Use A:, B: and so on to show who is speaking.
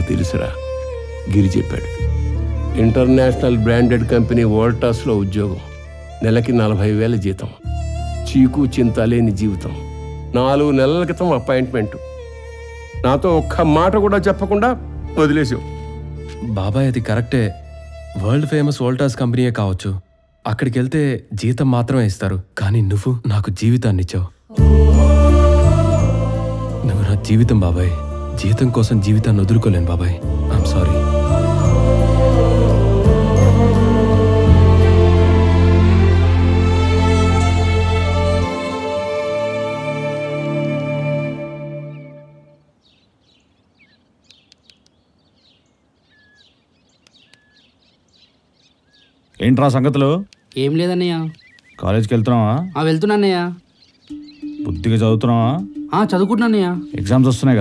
A: తెలుసురా, గిరి చెప్పాడు. International branded company వోల్టాస్లో ఉద్యోగం, నెలకి 40,000 జీతం, చీకు చింత లేని జీవితం. 4 నెలల క్రితం అపాయింట్మెంటు. నాతో ఒక్క మాట కూడా చెప్పకుండా వదిలేసావు.
B: బాబాయ్ అది కరెక్టే. వరల్డ్ ఫేమస్ వోల్టాస్ కంపెనీయే కావచ్చు, అక్కడికి వెళ్తే జీతం మాత్రమే ఇస్తారు. కానీ నువ్వు నాకు జీవితాన్ని ఇచ్చావు. నువ్వు నా జీవితం బాబాయ్. జీతం కోసం జీవితాన్ని వదులుకోలేను బాబాయ్. I'm sorry.
C: ఏంట్రా సంగతులు?
D: ఏం లేదన్నయ్య.
C: కాలేజ్కి వెళ్తున్నావా?
D: వెళ్తున్నానయ్య.
C: బుద్ధిగా చదువుతున్నావా?
D: చదువుకుంటున్నానయ్య.
C: ఎగ్జామ్స్ వస్తున్నాయి.